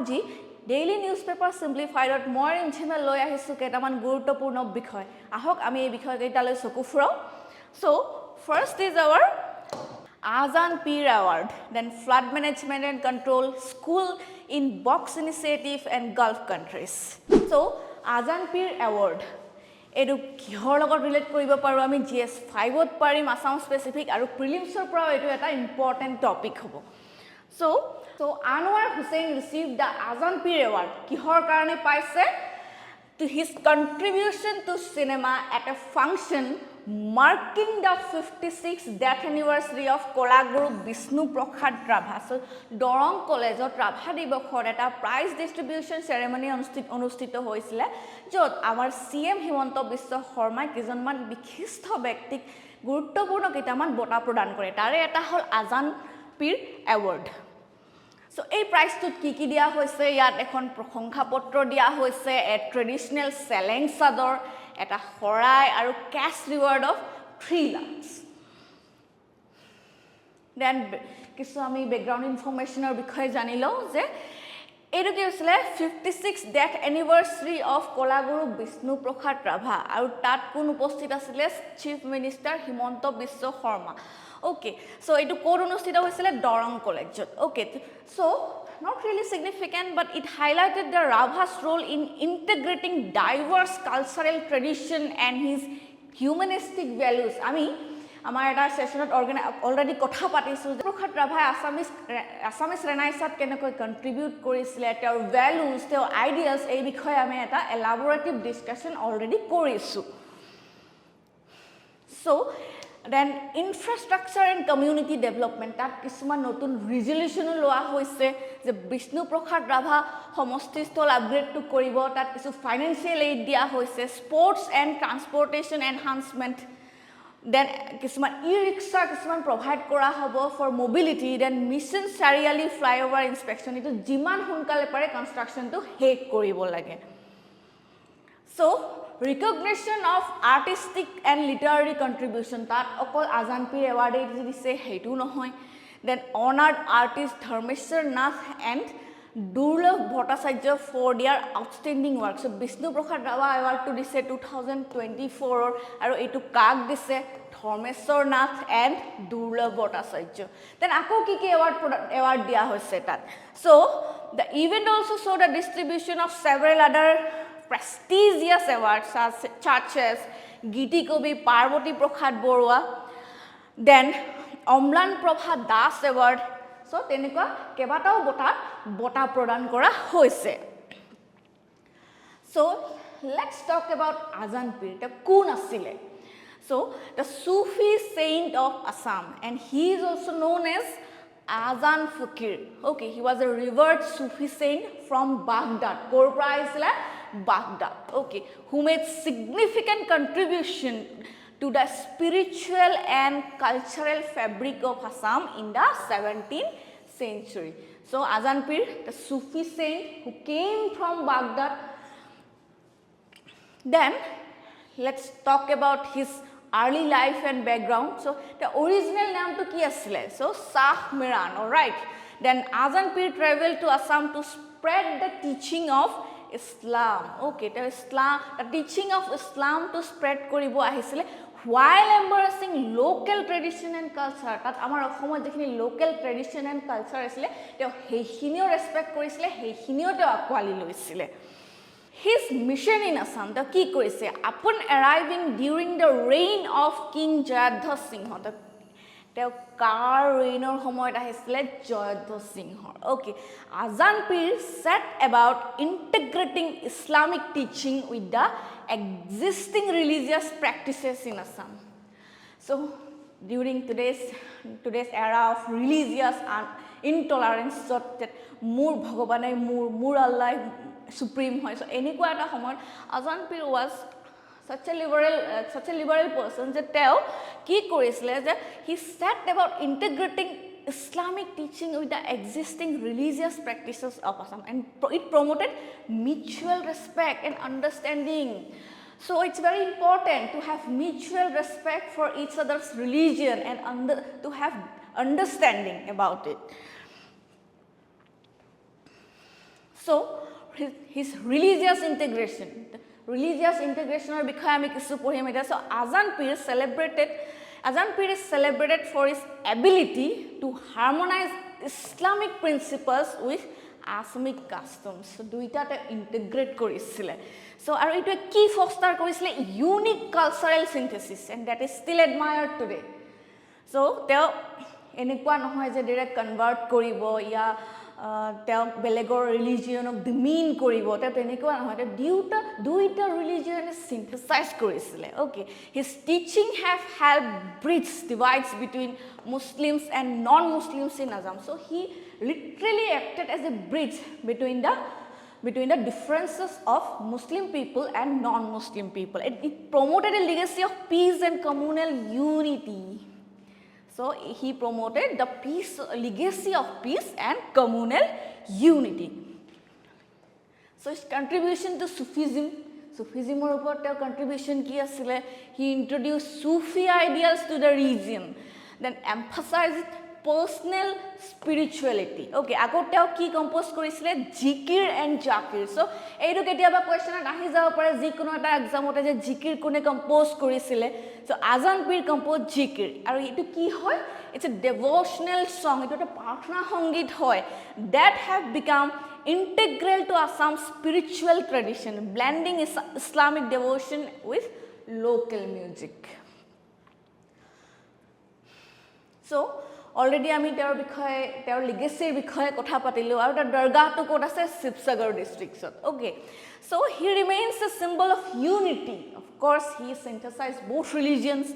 আজি daily newspaper সিম্পলিফাইডত মই ইনথিমেল লৈ আহিছোঁ কেইটামান গুৰুত্বপূৰ্ণ বিষয় আহক আমি এই বিষয়কেইটালৈ চকু ফুৰাওঁ so first is our Azan Peer Award, then Flood Management and Control, School in Box Initiative and Gulf countries. So, Azan Peer Award. Edu kihor logot relate koribo paru ami GS5 ot parim Assam specific aru prelims or pra etu eta important topic hobo. So Anwar Hussain received the Azan Peer Award. Kihor karone paise to his contribution to cinema at a function marking the 56th death anniversary of Kolaguru Vishnu Prasad Rabha. So, Dorong College of Rabha Dibokhor eta prize distribution ceremony অনুষ্ঠিত হৈছিল যত আমাৰ CM Himanta Biswa শৰ্মাই কিজনমান বিশিষ্ট ব্যক্তিক গুৰুত্বপূৰ্ণ কেইটামান বঁটা প্ৰদান কৰে তাৰে এটা হল আজান পীৰ এৱাৰ্ড So, এই প্ৰাইজটোত কি দিয়া হৈছে ইয়াত এখন প্ৰশংসা পত্ৰ দিয়া হৈছে এ ট্ৰেডিশনেল চেলেং চাদৰ এটা হৰাই আৰু cash reward of 3 lakhs then কিছু আমি ব্যাকগ্ৰাউণ্ড ইনফৰমেশনৰ বিষয়ে জানিলো যে এইটো কি হৈছিল 56 death anniversary of Kalaguru Bishnu Prasad Rabha আৰু তাত কোন উপস্থিত আছিল chief minister Himanta Biswa Sarma Okay, so it অনুষ্ঠিত হৈছিল Dorong College. Okay, so not really significant, but it highlighted the Rabha's role in integrating diverse cultural tradition and his humanistic values. I mean, আমাৰ এটা সেশনত already কথা পাতিছো প্ৰসাদ ৰাভাই আসামিজ ৰেনাইসাত কেনেকৈ contribute কৰিছিল তেওঁৰ ভ্যালুজ তেওঁৰ আইডিয়ালস এই বিষয়ে আমি এটা এলাবোৰেটিভ ডিসকাশন অলৰেডি কৰিছো So then infrastructure and community development that কিছুমান নতুন ৰিজলিউশন লোৱা হৈছে যে বিষ্ণু প্ৰসাদ ৰাভা সমষ্টিস্থল আপগ্ৰেড টু কৰিব তাত কিছু ফাইনান্সিয়েল এইড দিয়া হৈছে sports and transportation enhancement then কিছুমান ই-ৰিক্সা কিছুমান প্ৰভাইড কৰা হ'ব for mobility then mission Chariali flyover inspection ইটো যিমান সোনকালে পাৰে কনষ্ট্ৰাকশনটো শেষ কৰিব লাগে So recognition of artistic and literary contribution that okol Azan Peer Award dise hetu nohoy then honored artist Dharmeshwar Nath and Durlabh Bhattacharya for their outstanding work so Vishnu Prasad Rabha award to dise 2024 aru etu kak dise Dharmeshwar Nath and Durlabh Bhattacharya then ako ki award dia hoise tat so the event also saw the distribution of several other prestigious awards such as Giti Kobi Parvati Prasad Borua, then Omlan Prabha Das Award. So, tenekwa kebatao bota prodan kora hoise. So, let's talk about Azan Peer. The kun asile. So, the Sufi saint of Assam, and he is also known as Azan Fakir. Okay, he was a revered Sufi saint from Baghdad. Korpra isla Baghdad, okay, who made significant contribution to the spiritual and cultural fabric of Assam in the 17th century. So, Azan Peer, the Sufi saint who came from Baghdad. Then, let's talk about his early life and background. So, the original name to ki asile? So, Shah Miran, alright. Then, Azan Peer traveled to Assam to spread the teaching of Islam. Okay, the teaching of Islam to spread koribo ahisile while embracing local tradition and culture. Tat amar ohomot jekhini local tradition and culture asile teo heikhinio respect korisile heikhinio teo akwali loisile. His mission in Assam the ki korise upon arriving during the reign of King Jayadhar Singh teo car reigner homoyt ahisile Jayadhar Singh. Okay, Azan Peer set about integrating Islamic teaching with the existing religious practices in Assam. So, during today's era of religious and intolerance, that mur bhagabane mur Allah supreme hoy. So, enekwa eta homoyt Azan Peer was such a liberal person that teo ki korisile je he set about integrating Islamic teaching with the existing religious practices of Assam and it promoted mutual respect and understanding. So it's very important to have mutual respect for each other's religion and to have understanding about it. So his religious integration or বিষয়ে আমি কিছু পঢ়িম এটা so Azan Pir is celebrated for his ability to harmonize Islamic principles with Assamic customs. So দুইটাতে integrate কৰিছিলে so আৰু এটো কি foster কৰিছিলে unique cultural synthesis and that is still admired today. So তেওঁ এনেকুৱা নহয় যে ডাইৰেক্ট কনভাৰ্ট কৰিব ইয়া তেওঁ বেলেগৰ ৰিলিজিয়নক ডিমিন কৰিব তে তেনেকুৱা নহয় তে দুইটা ৰিলিজিয়ন সিনথেসাইজ কৰিছিলে okay his teaching have helped bridge divides between Muslims and non-Muslims in Assam. So he literally acted as a bridge between the differences of Muslim people and non-Muslim people. It promoted a legacy of peace and communal unity. So he promoted the legacy of peace and communal unity. So his contribution to Sufism or contribution ki asile he introduced Sufi ideals to the region, then emphasized personal spirituality. Okay, ako teo ki compose korisile zikir and zakir. So eitu ketiaba question ahi jabo pare jikono eta exam ote je zikir kone compose korisile. So Azan Pir composed zikir aru etu ki hoy it's a devotional song etu eta prarthana sangit hoy that have become integral to Assam's spiritual tradition, blending Islamic devotion with local music. So already আমি তেওঁৰ legacy বিষয়ে কথা পাতিলো আৰু তাৰ দৰগাহটো ক'ত আছে Sivasagar ডিস্ট্ৰিক্টত okay so he remains a symbol of unity. Of course he synthesized both religions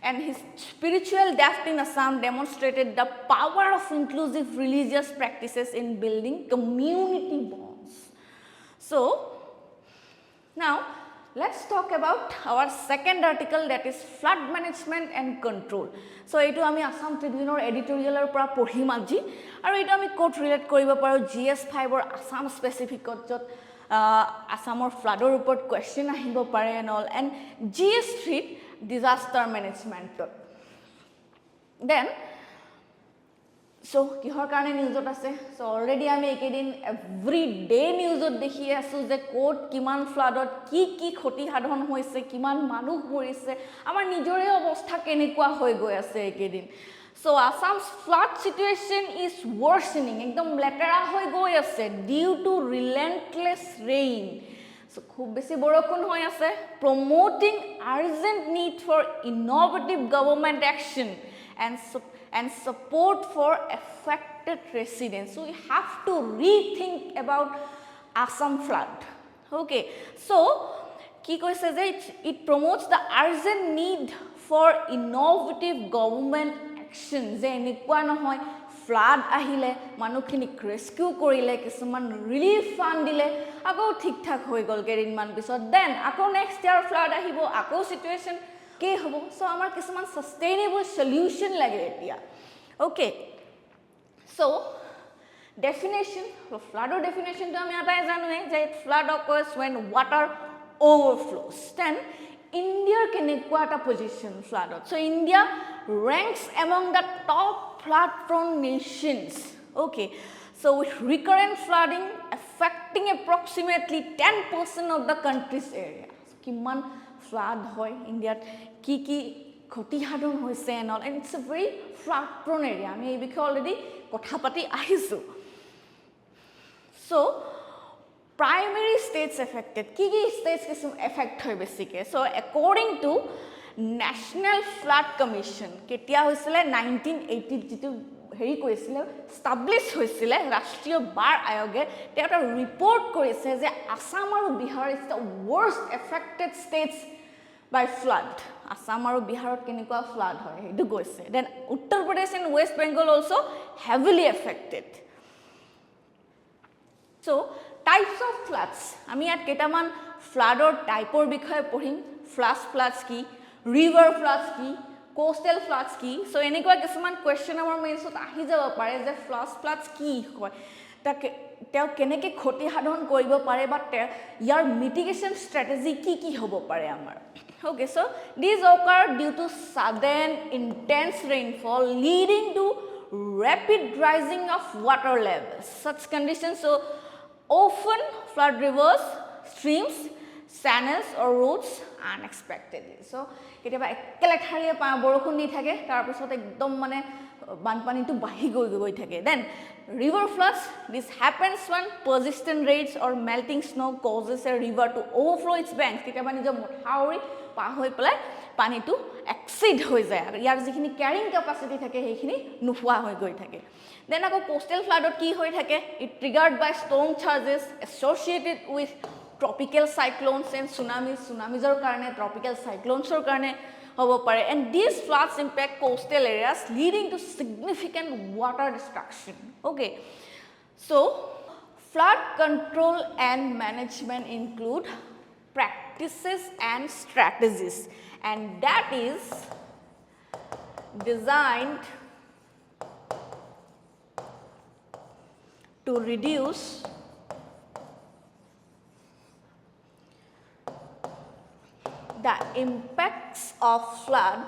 and his spiritual depth in Assam demonstrated the power of inclusive religious practices in building community bonds. So now let's talk about our second article, that is flood management and control. So etu ami Assam Tribune or editorial or pura pohim aji aru etu ami quote relate koribo paro GS5 or Assam specific jot Assamor flood or report question ahibo pare and all, and GS3 disaster management. Then so kihor karone news ot ase so already ami ekedin every day news ot dekhi asu je code kiman flood ot ki khoti hadon hoise kiman manu morise amar nijore obostha kenekua hoy goi ase ekedin. So Assam's flood situation is worsening ekdom letera hoy goi ase due to relentless rain. So khub beshi borokon hoy ase, promoting urgent need for innovative government action and support for affected residents. So we have to rethink about Assam flood. Okay, so ki koise je it promotes the urgent need for innovative government action. Je enikwa nohoy flood ahile manukhini rescue korile kisuman relief fund dile ako thik thak hoy gol kerin man bisot then ako next year flood ahibo ako situation ke hobo. So amar kisuman sustainable solution lage etia. Okay, so definition flood or definition to ami atai janu je flood occurs when water overflows. Then India kenekwa ta position flood. So India ranks among the top flood prone nations. Okay, so with recurrent flooding affecting approximately 10% of the country's area. So kiman flood hoy India ki khoti hadon hoise and all, and it's a very flood prone area. I mean because already kotha pati ahisu. So primary states affected ki states kisum affect hoy basically. So according to National Flood Commission ketia hoisile 1980 jitu heri koisile establish hoisile rashtriyo bar ayoge eta report korise je Assam aru Bihar is the worst affected states by flood. Assam aru Biharot kenikwa flood hoy edu goise. Then Uttar Pradesh and West Bengal also heavily affected. So types of floods ami at ketaman flood or type or bikhoye pohim. Flash floods ki, river floods ki, coastal floods ki. So enikwa kisuman question amar mains ot ahi jabo pare je flash floods ki hoy ta teo keneke khoti hadon koribo pare but your mitigation strategy ki hobo pare amar. Okay, so these occur due to sudden intense rainfall leading to rapid rising of water levels. Such conditions so often flood rivers, streams, channels or roads unexpectedly. So কেতিয়াবা একলে ঠাৰিয়ে বৰষুণ দি থাকে তাৰ পিছত একদম মানে বানপানীটো বাঢ়ি গৈ থাকে. Then river floods, this happens when persistent rains or melting snow causes a river to overflow its banks. কেতিয়াবা নিজৰ মথাউৰি পাৰ হৈ পেলাই পানীটো এক্সিড হৈ যায় আৰু ইয়াৰ যিখিনি ক্যাৰিং ক্যাপাসিটি থাকে সেইখিনি নোহোৱা হৈ গৈ থাকে. Then আকৌ coastal floodত কি হৈ থাকে? It triggered by storm charges associated with tropical cyclones and tsunamis or karne tropical cyclones or karne hobo pare, and these floods impact coastal areas leading to significant water destruction. Okay, so flood control and management include practices and strategies, and that is designed to reduce the impacts of flood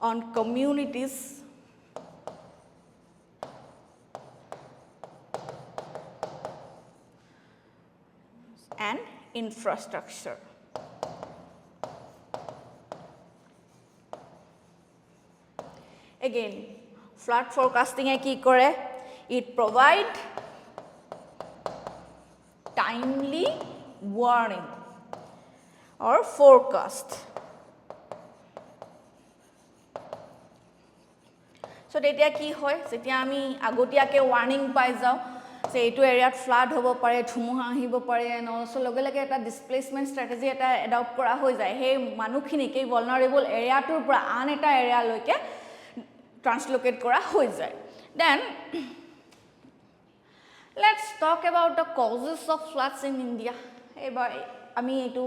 on communities and infrastructure. Again, flood forecasting e ki kore? It provide timely warning or forecast. So তেতিয়া কি হয় যেতিয়া আমি আগতিয়াকে warning পাই যাও যে এইটো এৰিয়াত ফ্লাড হ'ব পাৰে ধুমুহা আহিব পাৰে and also লগে লগে এটা ডিসপ্লেসমেন্ট স্ট্ৰ্যাটেজি এটা এডপ্ট কৰা হৈ যায় সেই মানুহখিনিকে vulnerable এৰিয়াটোৰ পৰা আন এটা এৰিয়া লৈকে ট্ৰান্সলোকেট কৰা হৈ যায়. Then let's talk about the causes of floods in India. এবাৰ আমি এটো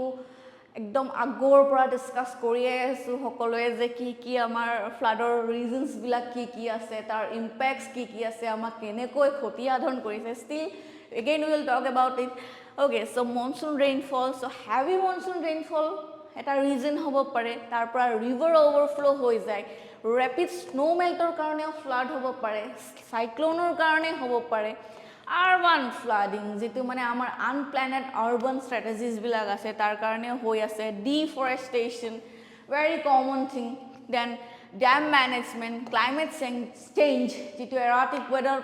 একদম আগৰ পৰা ডিসকাস কৰি আছো সকলোৱে যে কি আমাৰ ফ্লাডৰ ৰিজনস বিলাক কি আছে তাৰ ইম্প্যাক্টস কি আছে আমাক কেনেকৈ ক্ষতি সাধন কৰিছে. Still again we will talk about it. Okay, so monsoon rainfall, so heavy monsoon rainfall এটা ৰিজন হ'ব পাৰে তাৰ পৰা ৰিভাৰ ওভাৰফ্লো হৈ যায়. Rapid snow meltৰ কাৰণে ফ্লাড হ'ব পাৰে, সাইক্লোনৰ কাৰণে হ'ব পাৰে. Urban flooding যেটো মানে আমাৰ unplanned urban strategies বিলাক আছে তাৰ কাৰণে হৈ আছে. Deforestation, very common thing. Then dam management, climate change যেটো erratic weather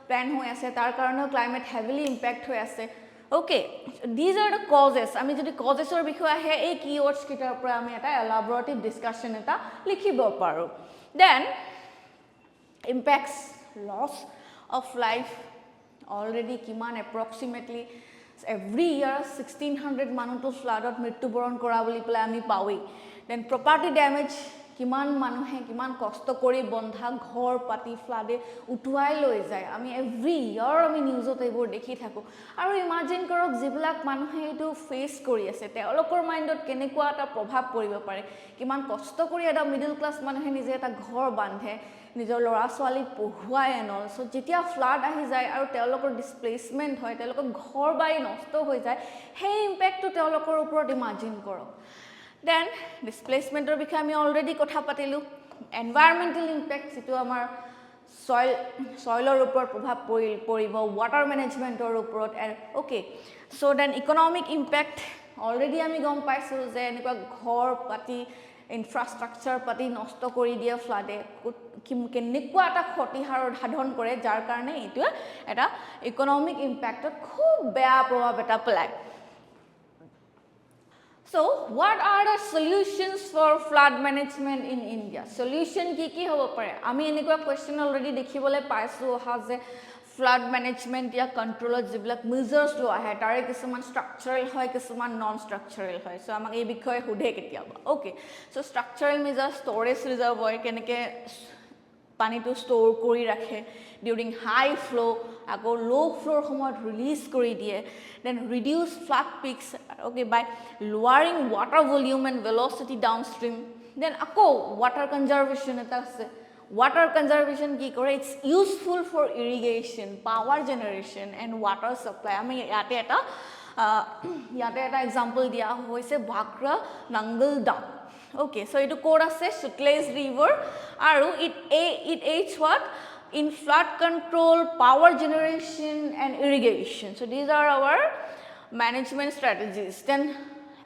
plan হৈ আছে তাৰ কাৰণে climate heavily impact হৈ আছে. Okay, these are the causes. আমি যদি causes এর বিষয় আহে এই keywords কিটাৰ পৰা আমি এটা elaborative discussion এটা লিখিব পাৰো. Then impacts, loss of life, already kiman approximately every year 1600 manuto floodot mrittuboron kora boli pele ami pawi. Then property damage, kiman manuhe kiman kosto kori bondha ghor pati floode utuai loi jay. Ami every year ami newsot ebor dekhi thaku aru imagine korok jiblak manuhe etu face kori ase teolokor mindot kenekua eta probhab poribo pare kiman kosto kori eta middle class manuhe nije eta ghor bandhe নিজৰ লৰা ছোৱালী পঢ়ুৱাই এনল. So যেতিয়া flood আহি যায় আৰু তেওঁলোকৰ displacement হয় তেওঁলোকৰ ঘৰ বাই নষ্ট হৈ যায় সেই ইম্প্যাক্টটো তেওঁলোকৰ ওপৰত ইমাজিন কৰক. দেন ডিসপ্লেসমেন্টৰ বিষয়ে আমি অলৰেডি কথা পাতিলো. এনভায়ৰনমেন্টাল ইম্প্যাক্ট যেটো আমাৰ সয়লৰ ওপৰত প্ৰভাৱ পৰিব, ওয়াটাৰ মেনেজমেন্টৰ ওপৰত. Okay, so then economic impact already আমি গম পাইছো যে এনেকুৱা ঘৰ পাতি infrastructure pati nosto kori dia floode কেনেকুৱা এটা ক্ষতি সাধন কৰে যাৰ কাৰণে এটো এটা ইকোনমিক ইম্প্যাক্টত খুব বেয়া প্ৰভাৱ এটা পেলায়. So what are the solutions for flood management in India? Solution কি হ'ব পাৰে? আমি এনেকুৱা কোৱেশ্চন অলৰেডি দেখিবলৈ পাইছো হা যে flood management ya control jiblak measures lo ahe tare kisuman structural hoy kisuman non structural hoy. So amak ei bikhoye hudhe ketiaba. Okay, so structural measures storage reservoir keneke pani to store kori rakhe during high flow ago low flow homoyot release kori die. Then reduce flood peaks, okay, by lowering water volume and velocity downstream. Then ako water conservation eta ase. Water conservation ki kore, it's useful for irrigation, power generation and water supply. Ami yate eta ইয়াতে এটা example দিয়া হৈছে ভাকৰা নাংগল ডাম okay so etu code ase Sutlej river aru it aids what in flood control power generation and irrigation so these are our management strategies then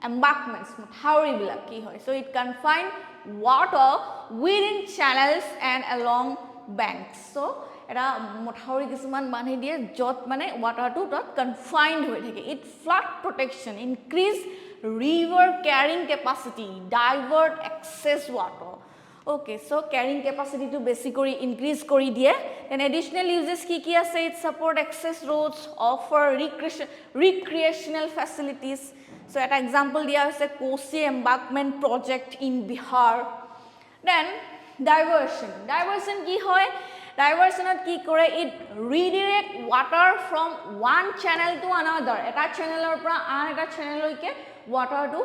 embankments mathawri bilak ki hoy so it confine water within channels and along banks so এটা মথাউৰি কিছুমান বান্ধি দিয়ে যত মানে ওয়াটাৰটো তাত confined হৈ থাকে it flood protection increase river carrying capacity divert excess water okay so carrying capacity to basically increase kori die then additional uses ki ase it support access roads offer recreational facilities so an example dia hoise Kosi embankment project in Bihar then diversion ki hoy diversion ki kore it redirect water from one channel to another eta channel or pra an eta channel loike water to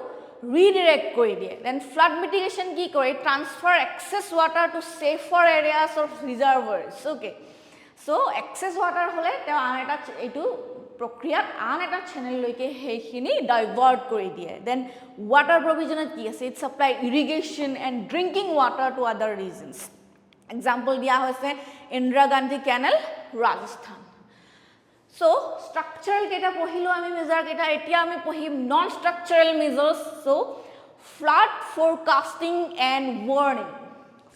redirect kori die then flood mitigation ki kore transfer excess water to safer areas of reservoirs okay so excess water hole te an eta etu prokriyat an eta channel loike heikhini divert kori die then water provision ki ase it supply irrigation and drinking water to other regions example dia hoise Indira Gandhi Canal Rajasthan so structural keta pohilo ami measure keta etia ami pohim non structural measures so flood forecasting and warning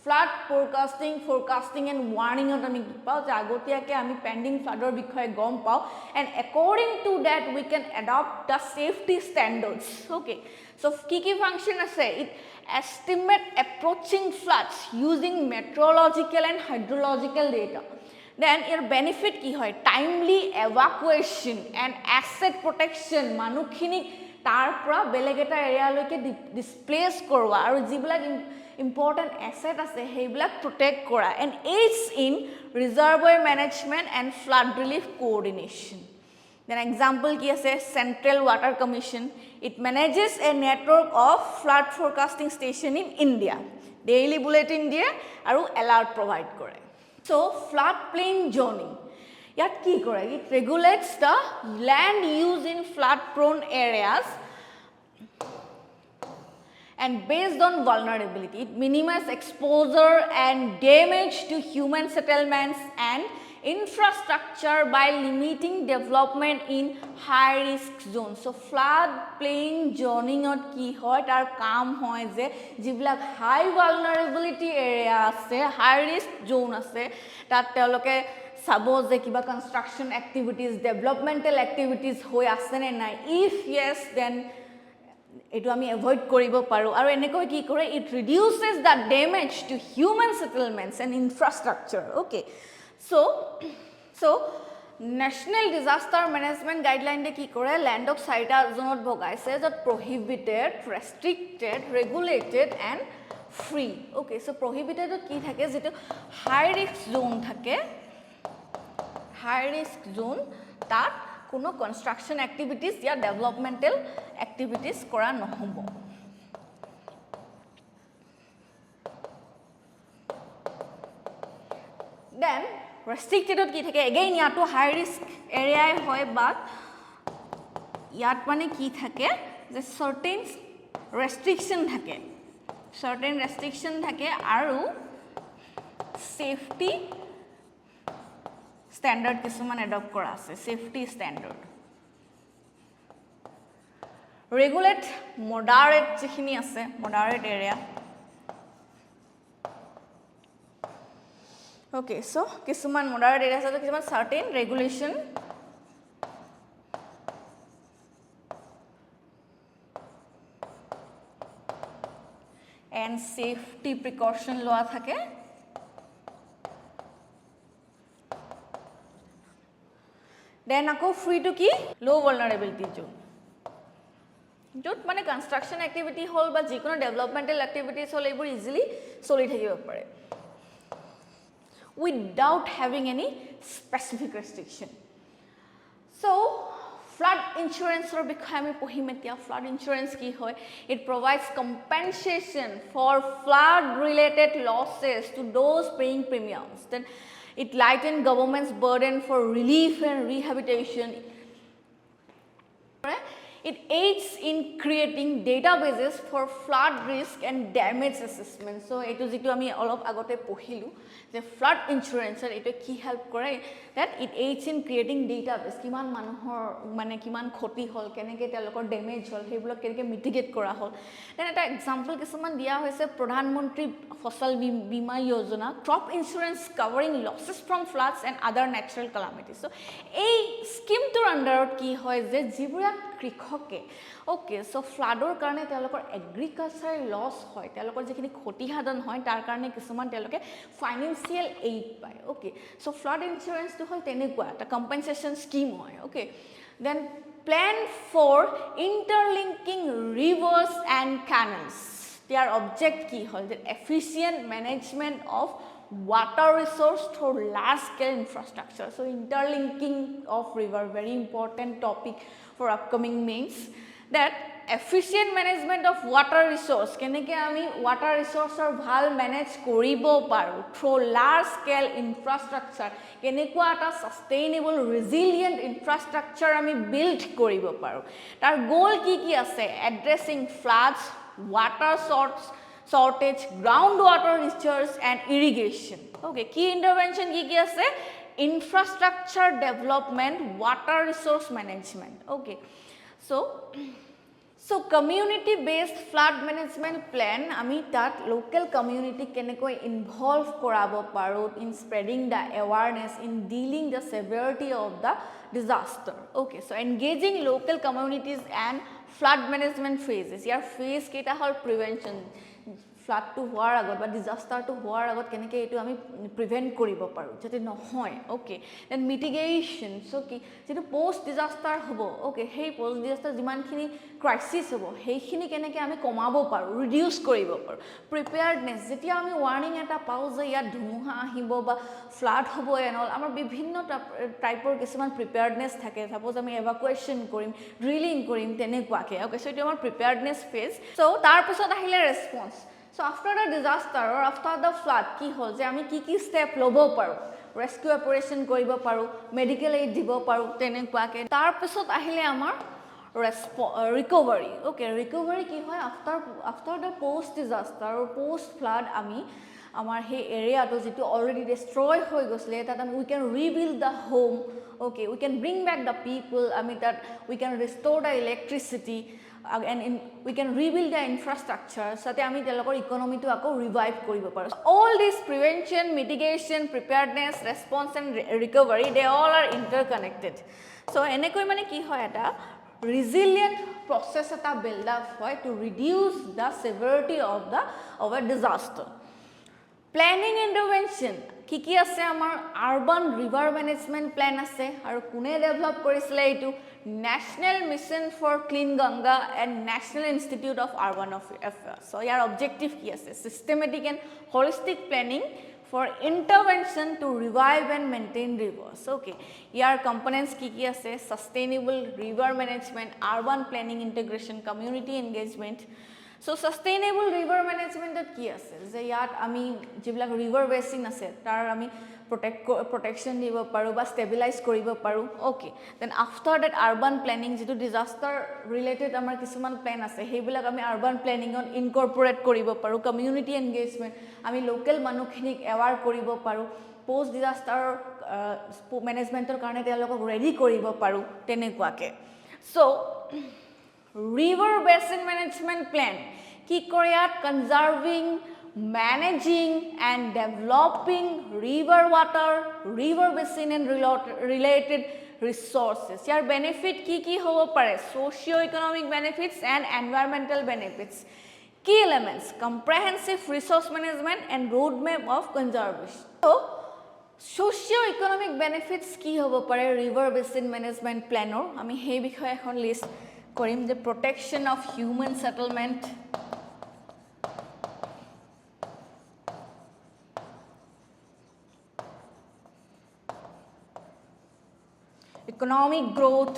flood forecasting and warning ot ami pao je agotia ke ami pending flood or bikhoye gom pao and according to that we can adopt the safety standards okay so ki function ase it estimate approaching floods using meteorological and hydrological data then your benefit ki hoy timely evacuation and asset protection manukhini tar pura belegeta area loike displace korwa aru jibilak important asset ase heibilak protect kora and aids in reservoir management and flood relief coordination then example ki ase Central Water Commission it manages a network of flood forecasting station in India daily bulletin die aru alert provide kore so flood plain zoning yat ki kore it regulates the land use in flood prone areas and based on vulnerability it minimizes exposure and damage to human settlements and infrastructure by limiting development in high risk zones so flood plain zoning ot ki hoy tar kaam hoy je jiblak high vulnerability area ase high risk zone ase tat teloke sabo je kiba construction activities developmental activities hoy ase ne nai if yes then etu ami avoid koribo paru aru enekoi ki kore it reduces the damage to human settlements and infrastructure okay so national disaster management guideline de ki kore land of saita zonot bhogaise jot prohibited restricted regulated and free okay so prohibited ki thake jeto high risk zone thake high risk zone tat kono construction activities ya developmental activities kora nohobo then restricted ki thake again yato high risk area hoy but yat mane ki thake je certain restriction thake aru safety standard kisuman adopt kora ase safety standard regulate moderate jikhini ase moderate area okay so kisuman moderate areas ase kisuman certain regulation and safety precaution loa thake then ako free to ki low vulnerability zone jot mane construction activity hol ba jikono developmental activities hol ebur easily soli thakibo pare without having any specific restriction so flood insurance or bikhoye ami pohim etia flood insurance ki hoy it provides compensation for flood related losses to those paying premiums then it lighten government's burden for relief and rehabilitation It aids in creating databases for flood risk and damage assessment. So eto jitu ami olop agote pohilu je flood insurance eto ki help kore that it aids in creating database kiman manuhor mane kiman khoti hol keneke telokor damage hol heblok keneke mitigate kora hol. Then eta example kisaman dia hoise pradhan mantri fasal bima yojana crop insurance covering losses from floods and other natural calamities. So ei scheme tur under ki hoy je jibura কৃষকে okay so ফ্লাডৰ কাৰণে তেওঁলোকৰ agriculture loss হয় তেওঁলোকৰ যেখিনি ক্ষতিসাধন হয় তাৰ কাৰণে কিছুমান তেওঁলোকে ফাইনান্সিয়েল এইড পায় ওকে সো ফ্লাড ইনস্যুৰেন্সটো হ'ল তেনেকুৱা এটা কম্পেনসেশন স্কিম হয় okay then plan for interlinking rivers and canals their object কি হ'ল যে efficient management of water resource through large scale infrastructure. So interlinking of river very important topic for upcoming mains that efficient management of water resource keneke ami water resource or bhal manage koribo paru through large scale infrastructure kenekua ata sustainable resilient infrastructure ami build koribo paru tar goal ki ase addressing floods water shortage groundwater research and irrigation okay key intervention ki ase infrastructure development water resource management okay so community based flood management plan ami tat local community kenekoi involve korabo paro in spreading the awareness in dealing the severity of the disaster okay so engaging local communities and flood management phases your phase keta hol prevention flood to hoar agot ba disaster to hoar agot keneke etu ami prevent koribo paru jate no hoy okay then mitigation so ki jetu post disaster hobo okay hey post disaster jiman khini crisis hobo hey khini keneke ami komabo paru reduce koribo paru preparedness jetia ami warning eta pau je ya dhumuha ahibo ba flood hobo and all amar bibhinno type or kisuman preparedness thake suppose ami evacuation korim drilling korim tenekwa ke okay so etu amar preparedness phase so tar pisot ahile response so after the disaster or after the flood ki hol je ami ki step lobo paru rescue operation koribo paru medical aid dibo paru tenekwa ke tar pisot ahile amar recovery okay recovery ki hoy after the post disaster or post flood ami amar he area to jitu already destroy hoy gosle that we can rebuild the home okay we can bring back the people that we can restore the electricity and we can rebuild the infrastructure sate ami telokor economy to ako revive koribo paru all this prevention mitigation preparedness response and recovery they all are interconnected so enekoi mane ki hoy eta resilient process eta build up hoy to reduce the severity of a disaster planning intervention কি আছে আমাৰ urban river management plan আছে আৰু কোনে develop কৰিছিলে এটো National Mission for Clean Ganga and National Institute of Urban Affairs so your objective কি আছে systematic and holistic planning for intervention to revive and maintain rivers okay your components কি আছে sustainable river management urban planning integration community engagement so sustainable river management ki ase je yat ami jiblak river basin ase tar ami protection dibo paru ba stabilize koribo paru okay then after that urban planning jitu disaster related amar kisuman plan ase hebilak ami urban planning on incorporate koribo paru community engagement ami local manukhinik aware koribo paru post disaster management or karone telokok ready koribo paru tenekwa ke so river basin management plan ki koryat conserving managing and developing river water river basin and related resources your benefit ki hobo pare socio economic benefits and environmental benefits key elements comprehensive resource management and roadmap of conservation so socio economic benefits ki hobo pare river basin management plan or ami he bikhoy ekhon list korim the protection of human settlement economic growth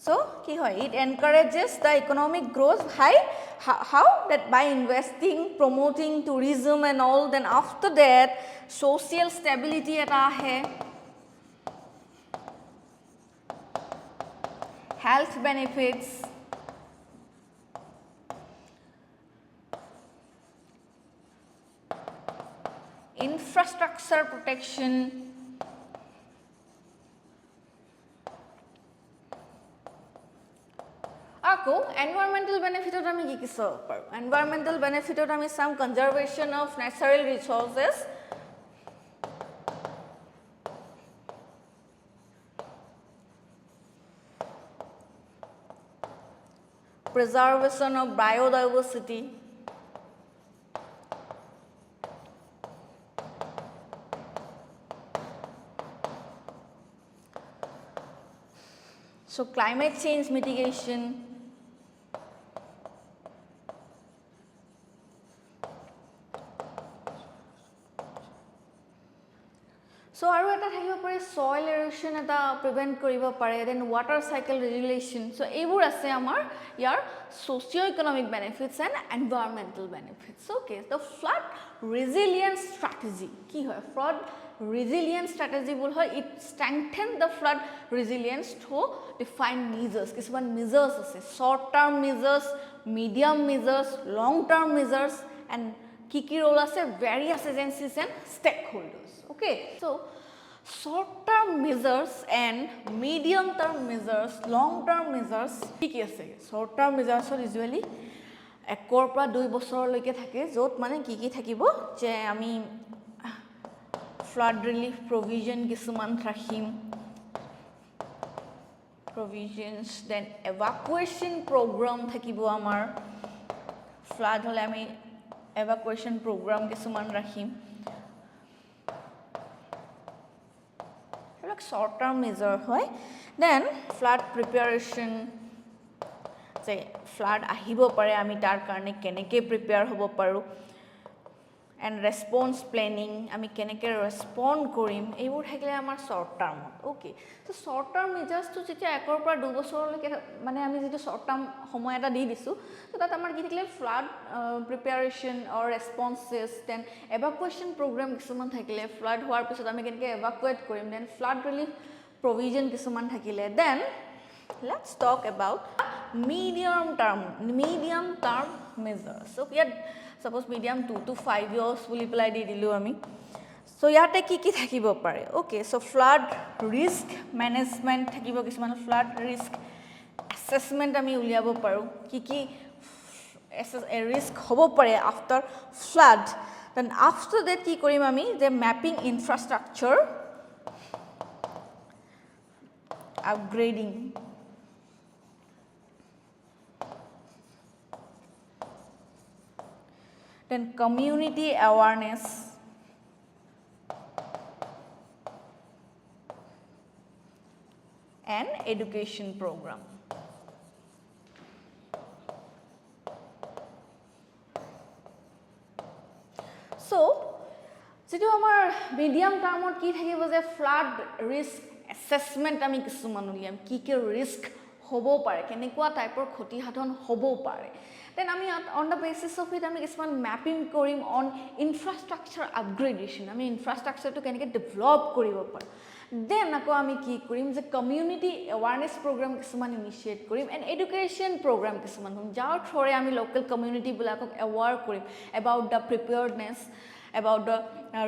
so ki hoy it encourages the economic growth how that by investing promoting tourism and all then after that social stability eta ahe health benefits, infrastructure protection, আকৌ environmental benefit আমি কি কি চাব পাৰো environmental benefit আমি some conservation of natural resources, preservation of biodiversity, so climate change mitigation, so aru eta thakibo pare soil erosion eta prevent koribo pare, then water cycle regulation, so ebur ase amar yar socio economic benefits and environmental benefits. Okay, the flood resilience strategy ki hoy flood resilience strategy bol hoy it strengthen the flood resilience to define measures, kisuman measures ase short term measures, medium measures, long term measures, and ki role ase various agencies and stakeholders. Okay, so short term measures and medium term measures, long term measures ki ase short term measures usually ekor pra 2 বছৰ লৈকে থাকে যত মানে কি থাকিবো যে আমি flood relief provision কিছুমান ৰাখিম provisions, then evacuation program থাকিবো আমাৰ flood হলে আমি evacuation program কিছুমান ৰাখিম short term measure hoy, then flood preparation, say flood ahibo pare ami tar karone keneke prepare hobo paru, and response planning ami keneke respond korim ebur thakile amar short term. Okay, so short term measures to jetia ekor pora 2 বছৰ লৈকে মানে আমি যেটো short term সময় এটা দি দিছো so তাত আমাৰ কি থাকিলে flood preparation or responses, then evacuation program কিছুমান থাকিলে flood হোৱাৰ পিছত আমি কেনেকে evacuate কৰিম, then flood relief provision কিছুমান থাকিলে, then let's talk about medium term measures. So here suppose medium 2 to 5 years বুলি পেলাই দি দিলো আমি, so yate ki thakibo pare. Okay, so flood risk management thakibo kisman flood risk assessment ami uliabo paru ki a risk hobo pare after flood, then after that ki korim ami the mapping infrastructure, upgrading, then community awareness, and education program. So যেটো আমাৰ medium টাৰ্মত কি থাকিব যে flood risk assessment আমি কিছুমান উলিয়াম কি risk হবো পাৰে কেনেকুৱা টাইপৰ ক্ষতি সাধন হবো পারে, then আমি on the basis of it আমি কিছুমান ম্যাপিং কৰিম on infrastructure upgradation, আমি ইনফ্ৰাষ্ট্ৰাকচাৰটো কেনেকৈ ডেভেলপ কৰিব পাৰো, then আকৌ আমি কি কৰিম যে কমিউনিটি এৱাৰনেছ প্ৰগ্ৰাম কিছুমান ইনিশিয়েট কৰিম, and education program কিছুমান যাৰ থ্ৰুৰে আমি লোকেল কমিউনিটি বিলাকক এৱাৰ কৰিম about the preparedness, about the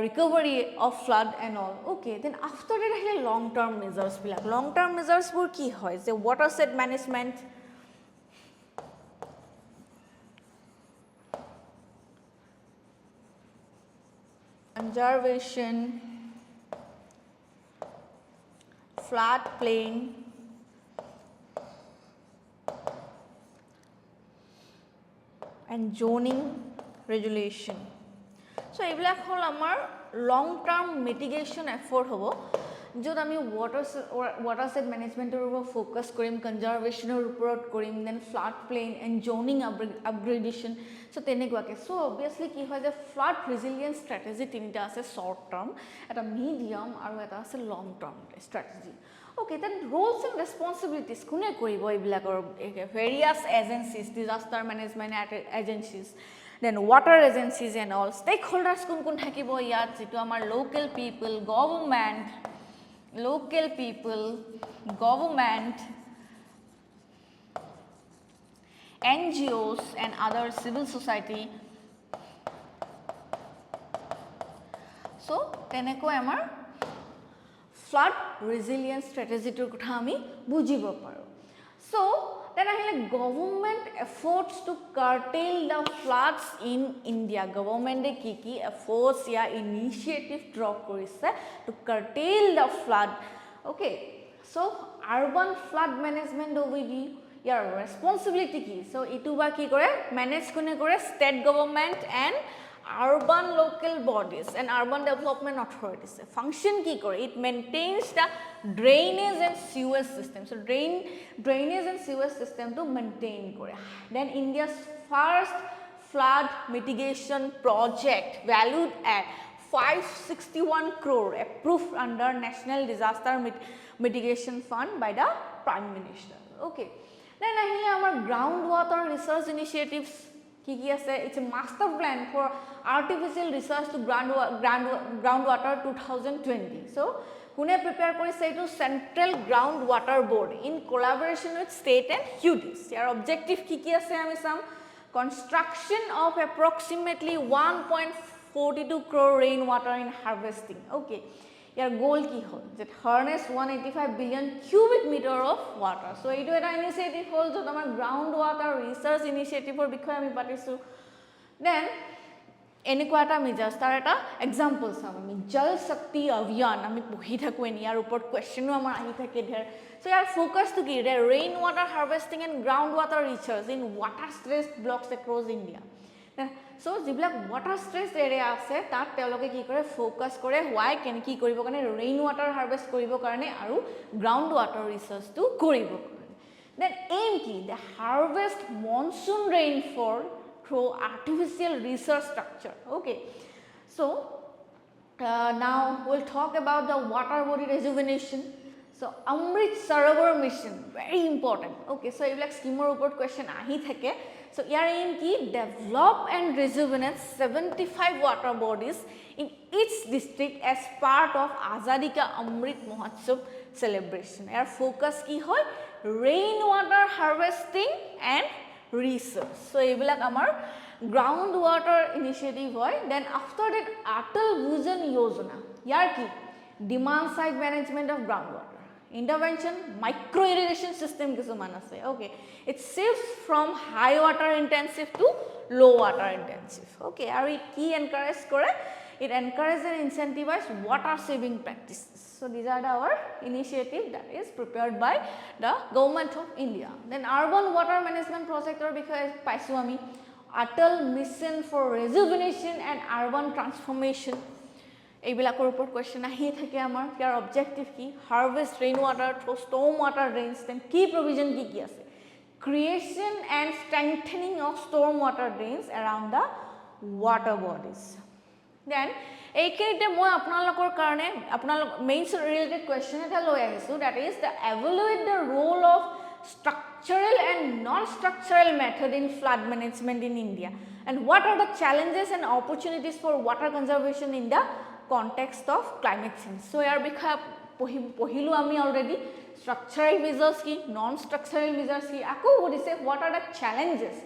recovery of flood and all. Okay, then after that ahile long term measures bilak, long term measures bur ki hoy je watershed management, conservation, flood plain, and zoning regulation. So এইবিলাক হল আমাৰ লং term mitigation effort হ'ব যত আমি watershed মেনেজমেন্টৰ ওপৰত focus কৰিম, কনজাৰভেশনৰ ওপৰত কৰিম, then flood plain and zoning upgradation, so তেনেকুৱাকে। সো অবভিয়াসলি কি হয় যে ফ্লাড ৰেজিলিয়েন্স ষ্ট্ৰেটেজি তিনিটা আছে, শৰ্ট টাৰ্ম, এটা মিডিয়াম আৰু এটা আছে long term strategy. Okay, then roles and responsibilities কোনে কৰিব এইবিলাকৰ? Various agencies, disaster management agencies, then water agencies and all. Stakeholders কোন থাকিব ইয়াত? যেটো আমাৰ local people, government, NGOs and other civil society. So tenekoi amar flood resilience strategy tur kotha ami bujibo paru. So then ahile government efforts to curtail the floods in India. Government e ki efforts ya initiative draw korise to curtail the flood. Okay, so urban flood management overview, your responsibility ki. So itu ba ki kore manage kone kore state government and urban local bodies and urban development authorities. Function ki kore, it maintains the drainage and sewage system. So drainage and sewage system to maintain kore. Then India's first flood mitigation project valued at 561 crore approved under National Disaster Mitigation Fund by the Prime Minister. Okay. Then ahile amar groundwater research initiatives ki ase. It's a master plan for artificial research to groundwater 2020. So kune prepare korise to Central Groundwater Board in collaboration with state and UTs. Your objective ki ase ami sam construction of approximately 1.42 crore rainwater in harvesting. Okay, your goal ki hol that harness 185 billion cubic meter of water. So itu eta initiative hol jot amar groundwater research initiative or bikhoy ami patisu. Then enekwa eta mi just tar eta example sam ami jal shakti abhiyan ami pohi thaku eni yar upor question o amar ahi thake der. So your focus to ki rainwater harvesting and groundwater research in water stressed blocks across India. So jiblak water stressed area ase tat teloke ki kore focus kore why ken ki koribo kane rainwater harvest koribo karone aru groundwater research to koribo. Then aim ki the harvest monsoon rainfall through artificial research structure. Okay, so now we'll talk about the water body rejuvenation. So Amrit Sarovar mission, very important. Okay, so if like scheme report question ahi thake. So your aim ki develop and rejuvenate 75 water bodies in each district as part of Azadi Ka Amrit Mahotsav celebration. Your focus ki hoy rainwater harvesting and research. So ebilak amar groundwater initiative hoy. Then after that Atal Bhujan Yojana, your ki demand side management of groundwater. Intervention micro irrigation system kisuman ase. Okay, it shifts from high water intensive to low water intensive. Okay, are it key encourage kore, it encourages and incentivizes water saving practices. So these are our initiative that is prepared by the government of India. Then urban water management project or because paisu ami Atal mission for rejuvenation and urban transformation. এইবিলাকৰ ওপৰত question আহি থাকে আমাৰ ইয়াৰ objective কি harvest rain water through storm water drains then কি provision কি আছে creation and strengthening of storm water drains around the water bodies then এইখিনিতে মই আপোনালোকৰ কাৰণে আপোনালোক মেইনছ ৰিলেটেড কোৱেশ্চন এটা লৈ আহিছোঁ that is the evaluate the role of structural and non-structural method in flood management in India and what are the challenges and opportunities for water conservation in the context of climate change. So yar bikha pohilu ami already structural measures ki non-structural measures ki ako bodise what are the challenges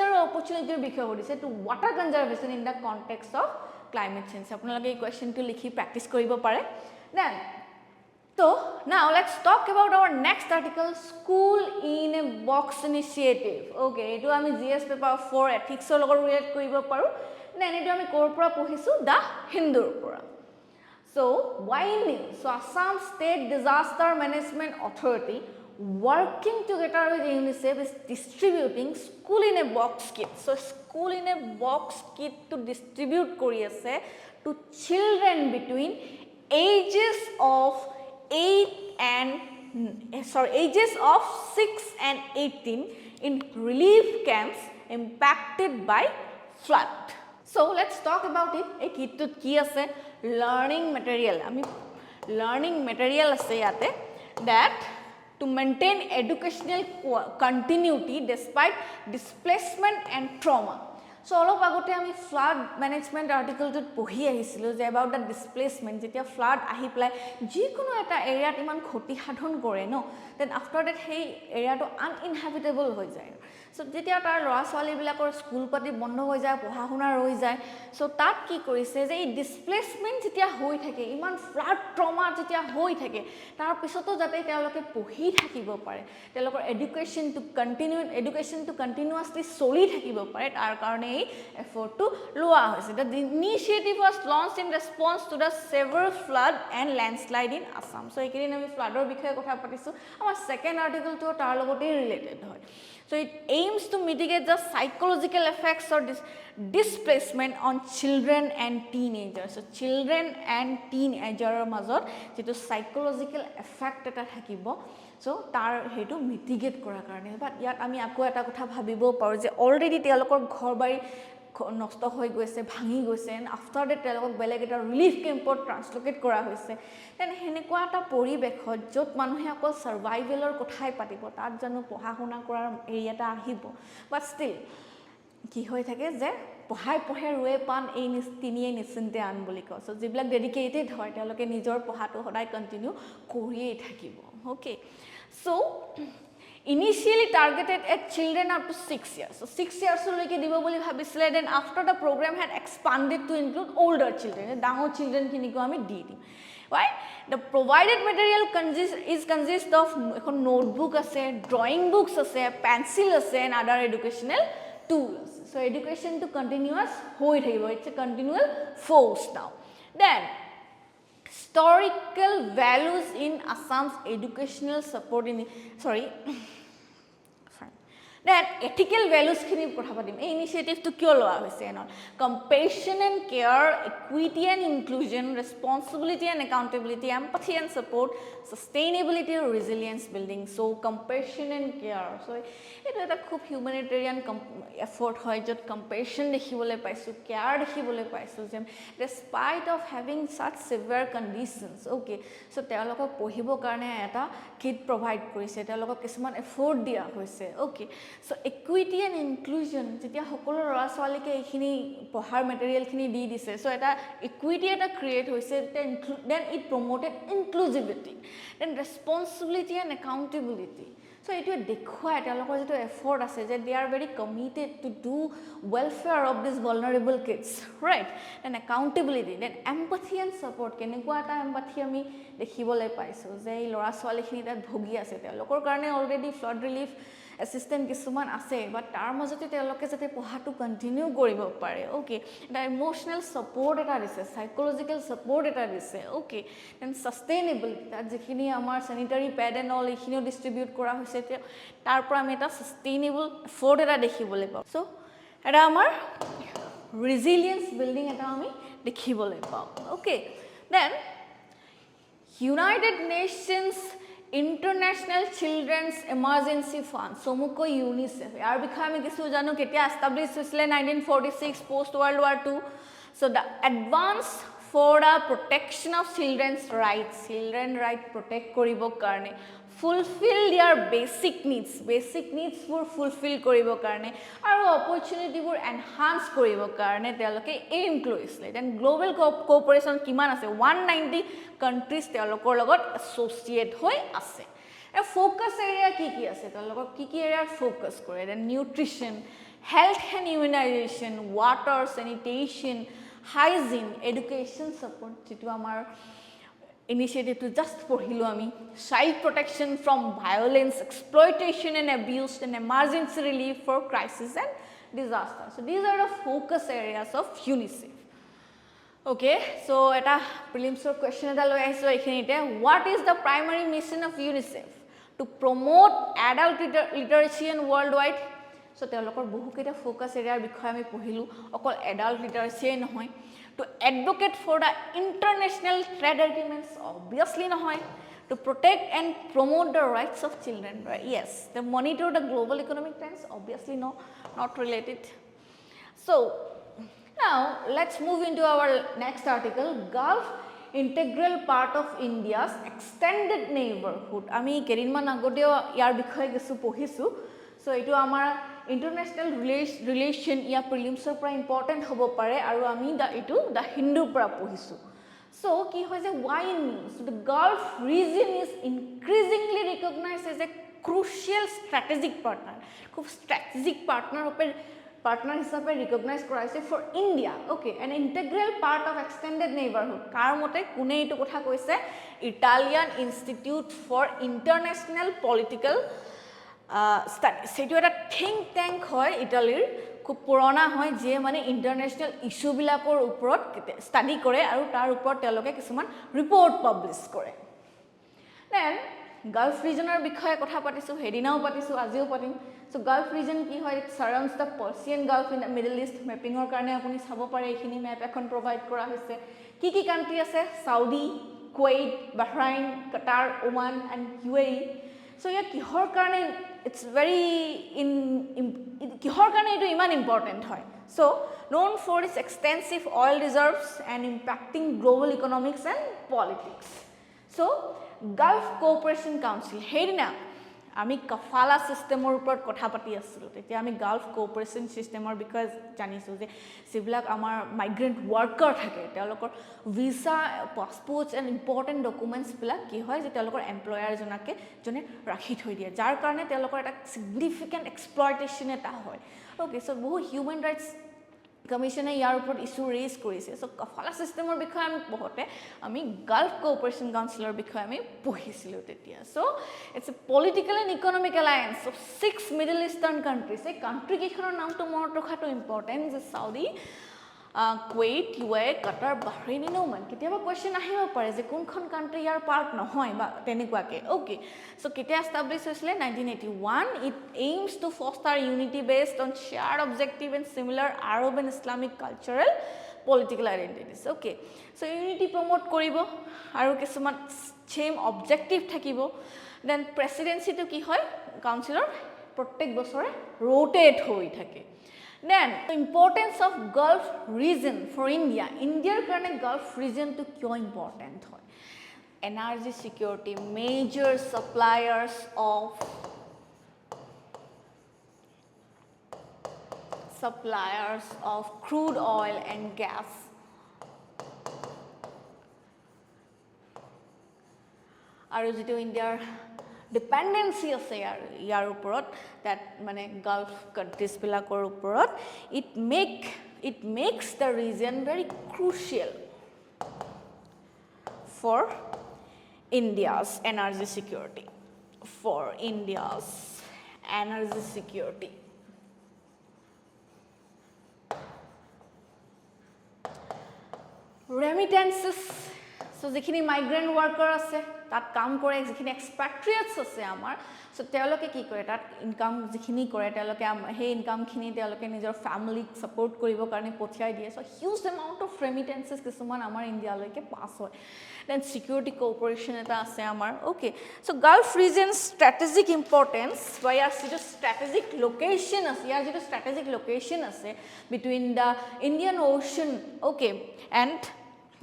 or opportunities bikha bodise to water conservation in the context of climate change. Apnaloke ei question to likhi practice koribo pare. Then so now let's talk about our next article, School in a Box Initiative. Okay, etu ami GS paper 4 ethics or logor relate koribo paru. Then etu ami kor pora pohisu the Hindur pora. So winding. So Assam State Disaster Management Authority working together with UNICEF is distributing School in a Box kit. So School in a Box kit to distribute kori ase to children between ages of 6 and 18 in relief camps impacted by flood. So let's talk about it. A kit to ki ase learning material. I mean learning material ase yate that to maintain educational continuity despite displacement and trauma. So অলপ আগতে আমি flood management আৰ্টিকেলটোত পঢ়ি আহিছিলোঁ যে about the displacement যেতিয়া flood আহি পেলাই যিকোনো এটা এৰিয়াত ইমান ক্ষতি সাধন কৰে ন দেন আফটাৰ দ্যাট সেই এৰিয়াটো আনইনহেবিটেবল হৈ যায় সো যেতিয়া তাৰ ল'ৰা ছোৱালীবিলাকৰ স্কুল পাতি বন্ধ হৈ যায় পঢ়া শুনা ৰৈ যায় সো তাত কি কৰিছে যে এই ডিসপ্লেসমেন্ট যেতিয়া হৈ থাকে ইমান ফ্লাড ট্ৰমা যেতিয়া হৈ থাকে তাৰ পিছতো যাতে তেওঁলোকে পঢ়ি থাকিব পাৰে তেওঁলোকৰ এডুকেশ্যনটো কন্টিনিউয়াছলি চলি থাকিব পাৰে তাৰ কাৰণে এই এফৰ্টটো লোৱা হৈছে the initiative was launched in response to the severe flood and landslide in Assam so এইকেইদিন আমি ফ্লাডৰ বিষয়ে কথা পাতিছোঁ আমাৰ সেকেন্ড আৰ্টিকেলটো তাৰ লগতেই ৰিলেটেড হয় So it aims to mitigate the psychological effects of displacement on children and teenagers. So children and teenagers মাজত যেটো psychological effect এটা থাকিব so তাৰ হেতু mitigate কৰাৰ কাৰণে বাট ইয়াত আমি আকৌ এটা কথা ভাবিব পাৰো যে অলৰেডি তেওঁলোকৰ ঘৰবাৰী নষ্ট হৈ গৈছে ভাঙি গৈছে এণ্ড আফটাৰ দ্যাট তেওঁলোকক বেলেগ এটা ৰিলিফ কেম্পত ট্ৰান্সলোকেট কৰা হৈছে দেন হেনেকুৱা এটা পৰিৱেশত য'ত মানুহে অকল সাৰ্ভাইভেলৰ কথাই পাতিব তাত জানো পঢ়া শুনা কৰাৰ এৰিয়া এটা আহিব বাট ষ্টিল কি হৈ থাকে যে পঢ়াই ৰুৱে পান এই তিনিয়ে নিশ্চিন্তে আন বুলি কয় সো যিবিলাক ডেডিকেটেড হয় তেওঁলোকে নিজৰ পঢ়াটো সদায় কন্টিনিউ কৰিয়েই থাকিব okay so initially targeted at children up to 6 years. So 6 years loike dibo boli bhabisile then after the program had expanded to include older children. Dangor children kini ko ami di dim. Right? The provided material consist of notebook ase, drawing books ase, pencil ase and other educational tools. So education to continuous hoi thakibo. It's a continual force now. Then historical values in Assam's educational support in then ethical values khini kotha patim ei initiative to kyo loa hoise enol compassion and care equity and inclusion responsibility and accountability empathy and support sustainability and resilience building so compassion and care so eto eta khub humanitarian effort hoy jot compassion dekhibole paisu care dekhibole paisu jem despite of having such severe conditions okay so telokok pohibo karone eta kit provide korise telokok kisman effort dia hoise okay so equity and inclusion jetia hokolo lora swalike ekhini pohar material khini di dise so eta equity eta create hoise then it promoted inclusivity then responsibility and accountability so it will dekhua eta lokor jeto effort ase je they are very committed to do welfare of these vulnerable kids right and accountability then empathy and support kenekwa ta empathy ami dekhibole paiso je ei lora swali khini tat bhogi ase te lokor karone already flood relief assistant কিছুমান আছে বাট তাৰ মাজতে তেওঁলোকে যাতে পঢ়াটো continue কৰিব পাৰে okay এটা ইমোশনাল সাপোৰ্ট এটা দিছে সাইকোলজিক্যাল সাপোৰ্ট এটা দিছে ওকে দেন সাস্টেইনেবল তাত যিখিনি আমাৰ স্যানিটাৰী প্যাড এণ্ড অল এইখিনিও ডিস্ট্ৰিবিউট কৰা হৈছে তাৰ পৰা আমি এটা সাস্টেইনেবল এফৰ্ট এটা দেখিবলৈ পাওঁ সো এটা আমাৰ ৰেজিলিয়েন্স বিল্ডিং এটা আমি দেখিবলৈ পাওঁ okay then United Nations International Children's Emergency Fund, Somuko UNICEF. Yar bikhoye ami kichu jano ketia established hoisile 1946 post World War II. So the advance for the protection of children's rights, children right protect koribo karne, fulfill their basic needs for fulfill koribo karne, aru opportunity for enhance koribo karne teloke aim loisle. Then global cooperation kiman ase 190 countries telokor logot associate hoi ase. A focus area ki ase telokor ki area focus kore then nutrition, health and immunization, water, sanitation, hygiene, education support jitu amar initiative to just পঢ়িলো আমি child protection from violence, exploitation and abuse and emergency relief for crisis and disaster. So these are the focus areas of UNICEF. Okay, so eta prelims question eta loi aiso ekhinite what is the primary mission of UNICEF? To promote adult literacy and worldwide. So telokor bohu keita focus area bikhoye ami পঢ়িলো okol adult literacy নহয় to advocate for the international trade agreements obviously nahoy to protect and promote the rights of children right yes to monitor the global economic trends obviously no not related so now let's move into our next article Gulf integral part of India's extended neighborhood ami kerinman agodeo yar bikhoye kichu pohisu So এইটো আমাৰ international relation ইয়া প্ৰিলিমছৰ পৰা important হ'ব পাৰে আৰু আমি এইটো the হিন্দুৰ পৰা পঢ়িছোঁ So কি হয় যে why in news so the Gulf region is increasingly recognized as a crucial strategic partner খুব strategic partner হিচাপে recognize কৰাইছে for India okay an integral part of extended neighborhood কাৰ মতে কোনে এইটো কথা কৈছে Italian Institute for International Political Studies সেটো এটা think tank হয় ইটালীৰ খুব পুৰণা হয় যে মানে ইন্টাৰনেশ্যনেল ইস্যু বিলাকৰ ওপৰত ষ্টাডি কৰে আৰু তাৰ ওপৰত তেওঁলোকে কিছুমান ৰিপৰ্ট পাবলিশ কৰে দেন গালফ ৰিজনৰ বিষয়ে কথা পাতিছো হেদিনাও পাতিছো আজিও পাতিম সো গালফ ৰিজন কি হয় it surrounds the Persian Gulf in the Middle East মেপিংৰ কাৰণে আপুনি চাব পাৰে এইখিনি মেপ এখন প্ৰভাইড কৰা হৈছে কি কান্ট্ৰি আছে Saudi Kuwait Bahrain Qatar Oman and UAE so ইয়া কিহৰ কাৰণে it's very kihor kane etu iman important hoy so known for its extensive oil reserves and impacting global economics and politics so Gulf Cooperation Council hedina ami kafala systemor upor kotha pati asilo tetia ami Gulf Cooperation systemor because janisu je siblak amar migrant worker thake telokor visa passports and important documents bila ki hoy je telokor employer jonake jone rakhi thoi dia jar karone telokor eta significant exploitation eta hoy okay so bohu human rights Commission ইয়াৰ ওপৰত issue raise কৰিছে so কফালা সিস্টেমৰ বিষয়ে আমি পঢ়তে আমি Gulf কোঅপাৰেচন কাউন্সিলৰ বিষয়ে আমি পঢ়িছিলো তেতিয়া so it's a political and economic alliance of 6 middle eastern countries এই কান্ট্ৰি কেইখনৰ নামটো মনত ৰখাটো ইম্পৰ্টেন্ট যে Saudi Kuwait UAE Qatar Bahrain and Oman কেতিয়াবা কোৱেশ্চন আহিব পাৰে যে কোনখন কান্ট্ৰি ইয়াৰ পাৰ্ট নহয় বা তেনেকুৱাকে ওকে সো কেতিয়া এস্টাবলিশ হৈছিলে 1981 it aims to foster unity based on shared objective and similar Arab and Islamic cultural political identities okay so unity promote কৰিব আৰু কিছুমান same objective থাকিব then presidency to কি হয় কাউন্সিলৰ প্ৰত্যেক বছৰে rotate হৈ থাকে Then the importance of Gulf region for India. India's karone Gulf region to kyo important hoy. Energy security, major suppliers of crude oil and gas. Aru jitu India's dependency আছে ইয়াৰ ওপৰত that মানে Gulf countries বিলাকৰ ওপৰত it makes the region very crucial for India's energy security remittances so যেখিনি migrant worker আছে তাত কাম কৰে যিখিনি এক্সপেট্ৰিয়েটস আছে আমাৰ সো তেওঁলোকে কি কৰে তাত ইনকাম যিখিনি কৰে তেওঁলোকে হে ইনকামখিনি তেওঁলোকে নিজৰ ফ্যামিলিক সাপোৰ্ট কৰিব কাৰণে পঠিয়াই দিয়ে so huge amount of remittances কিছুমান আমাৰ ইণ্ডিয়ালৈকে পাস হয় দেন সিকিউৰিটি কোঅপাৰেচন এটা আছে আমাৰ okay so gulf region strategic importance বা ইয়াৰ যিটো স্ট্ৰেটেজিক লোকেশন আছে ইয়াৰ যিটো স্ট্ৰেটেজিক লোকেশন আছে between the Indian Ocean okay and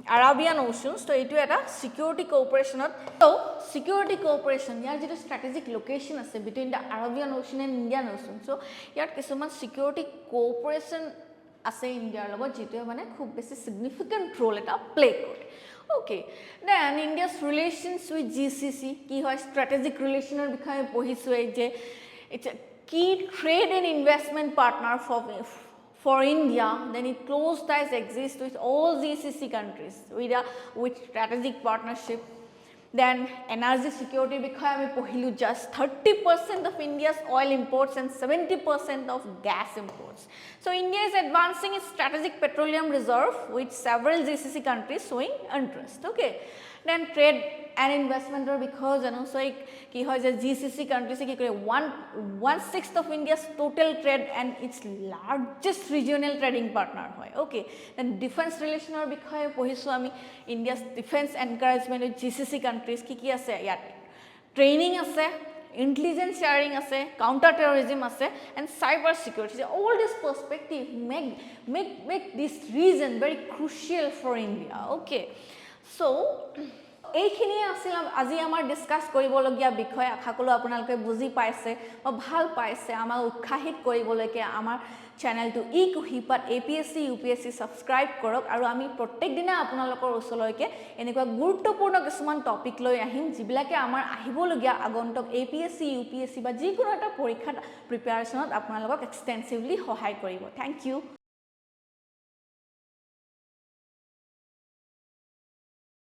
Arabian Ocean so etu eta security cooperation so security cooperation yar jeto strategic location ase between the Arabian Ocean and Indian Ocean so yar kisuman security cooperation ase India logot jeto mane khub beshi significant role eta play kore okay then India's relations with GCC ki hoy strategic relation er bikhoye pohisu ei je it's a key trade and investment partner for India, then it close ties exist with all GCC countries with strategic partnership. Then energy security because we pohilu just 30% of India's oil imports and 70% of gas imports. So India is advancing its strategic petroleum reserve with several GCC countries showing interest. Okay. Then trade and investment because so ki hoy je GCC countries ki kore 1/6 of India's total trade and its largest regional trading partner hoy okay then defense relation or because pohisu ami India's defense encouragement with GCC countries ki ase yat training ase intelligence sharing ase counter terrorism ase and cyber security so all this perspective make this region very crucial for India okay so এইখিনিয়ে আছিল আজি আমাৰ discuss কৰিবলগীয়া বিষয় আশা কৰো আপোনালোকে বুজি পাইছে বা ভাল পাইছে আমাক উৎসাহিত কৰিবলৈকে আমাৰ চেনেলটো eKuhipath APSC UPSC সাবস্ক্ৰাইব কৰক আৰু আমি প্ৰত্যেক দিনা আপোনালোকৰ ওচৰলৈকে এনেকুৱা গুৰুত্বপূৰ্ণ কিছুমান টপিক লৈ আহিম যিবিলাকে আমাৰ আহিবলগীয়া আগন্তুক APSC UPSC বা যিকোনো এটা পৰীক্ষাত প্ৰিপাৰেচনত আপোনালোকক এক্সটেন্সিভলি সহায় কৰিব থ্যাংক ইউ